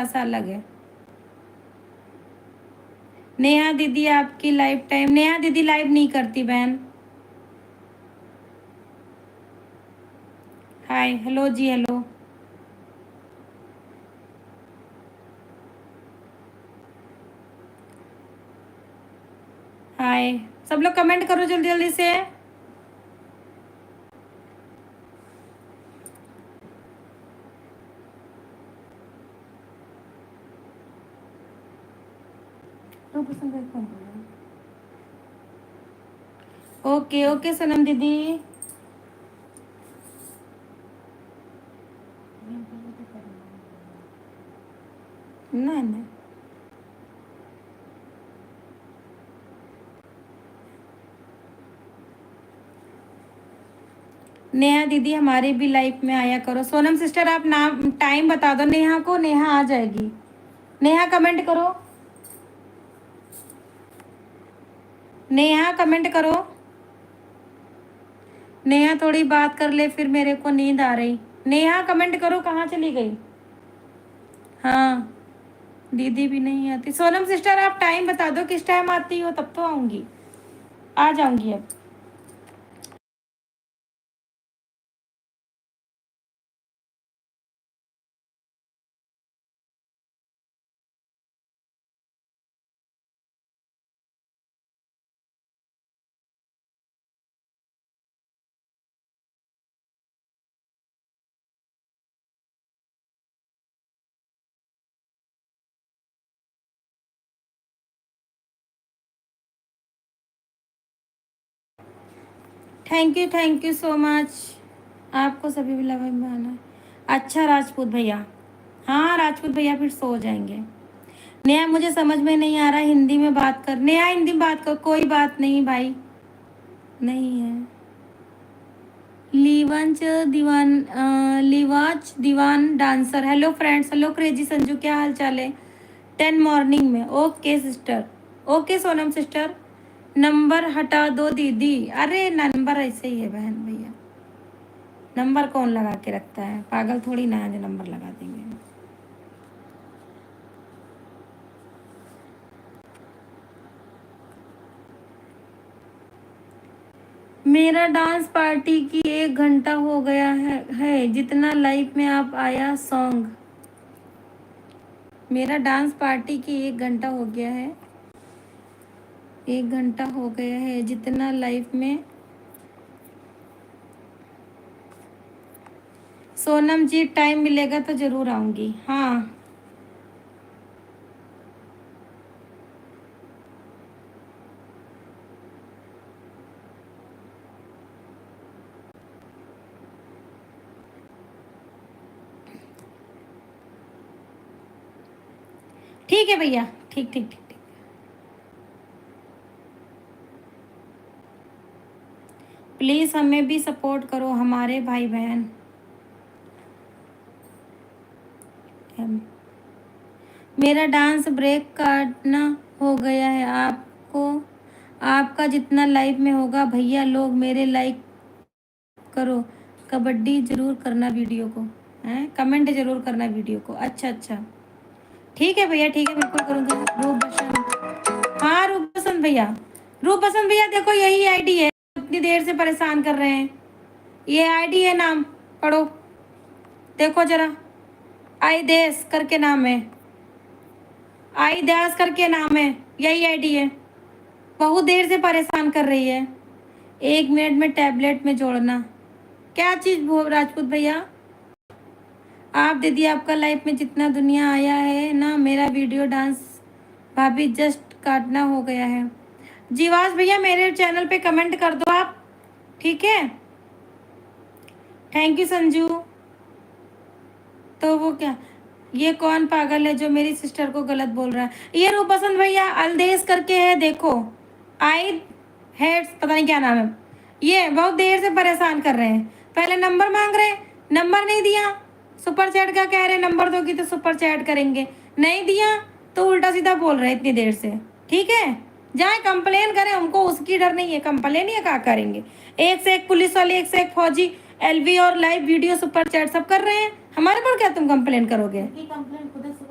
सा अलग है। नेहा दीदी आपकी लाइफ टाइम, नेहा दीदी लाइव नहीं करती बहन। हाय, हेलो जी, हेलो। हाय, सब लोग कमेंट करो जल्दी जल्दी से। ओके ओके सनम दीदी। ना ना, नेहा दीदी हमारे भी लाइफ में आया करो। सोनम सिस्टर आप नाम टाइम बता दो नेहा को, नेहा आ जाएगी। नेहा कमेंट करो, नेहा कमेंट करो। नेहा थोड़ी बात कर ले, फिर मेरे को नींद आ रही। नेहा कमेंट करो, कहाँ चली गई। हाँ, दीदी भी नहीं आती। सोनम सिस्टर आप टाइम बता दो, किस टाइम आती हो, तब तो आऊंगी, आ जाऊंगी अब। Thank you so much. आपको सभी भी लगा में आना। अच्छा राजपूत भैया, हाँ राजपूत भैया फिर सो जाएंगे। नेहा मुझे समझ में नहीं आ रहा, हिंदी में बात कर। नेहा हिंदी में बात कर, कोई बात नहीं भाई, नहीं है। लीवंच दीवान, लीवाच दीवान dancer. Hello friends, hello crazy Sanju, क्या हाल चाल है। 10 मॉर्निंग में, okay sister, okay Sonam sister. Number हटा दो दीदी। अरे नंबर ऐसे ही है बहन भैया, नंबर कौन लगा के रखता है, पागल थोड़ी ना है जो नंबर लगा देंगे। मेरा डांस पार्टी की 1 घंटा हो गया है जितना लाइफ में आप आया सॉन्ग। मेरा डांस पार्टी की 1 घंटा हो गया है, 1 घंटा हो गया है जितना लाइफ में। सोनम जी टाइम मिलेगा तो जरूर आऊंगी, हाँ। ठीक है भैया, ठीक ठीक ठीक ठीक। प्लीज हमें भी सपोर्ट करो, हमारे भाई बहन। मेरा डांस ब्रेक काटना हो गया है आपको, आपका जितना लाइफ में होगा भैया लोग मेरे लाइक करो। कबड्डी जरूर करना वीडियो को, हैं कमेंट जरूर करना वीडियो को। अच्छा अच्छा, ठीक है भैया, ठीक है, बिल्कुल करूँगा। रूप बसंत, हाँ रूप बसंत भैया, रूप बसंत भैया देखो यही आईडी है, इतनी देर से परेशान कर रहे हैं। ये आईडी है, नाम पढ़ो, देखो जरा। आई देश करके नाम है, आई दास करके नाम है, यही आईडी है। बहुत देर से परेशान कर रही है। 1 मिनट में टैबलेट में जोड़ना, क्या चीज राजपूत भैया। आप दीदी आपका लाइफ में जितना दुनिया आया है ना, मेरा वीडियो डांस भाभी जस्ट काटना हो गया है। जीवास भैया मेरे चैनल पे कमेंट कर दो आप, ठीक है। Thank you Sanju. तो वो क्या, ये कौन पागल है जो मेरी सिस्टर को गलत बोल रहा है। ये रूपसंत भैया अलदेश करके है, देखो आई हेड्स पता नहीं क्या नाम है। ये बहुत देर से परेशान कर रहे हैं, पहले नंबर मांग रहे हैं, नंबर नहीं दिया। सुपर चैट का कह रहे नंबर दोगी तो सुपर चैट करेंगे, नहीं दिया तो उल्टा सीधा बोल रहे इतनी देर से। ठीक है, जाए कंप्लेन करें, हमको उसकी डर नहीं है, कंप्लेन ही क्या करेंगे। एक से एक पुलिस वाले, एक से एक फौजी, एलवी और लाइव वीडियो सुपर चैट सब कर रहे हैं, हमारे पर क्या तुम कंप्लेन करोगे। कंप्लेन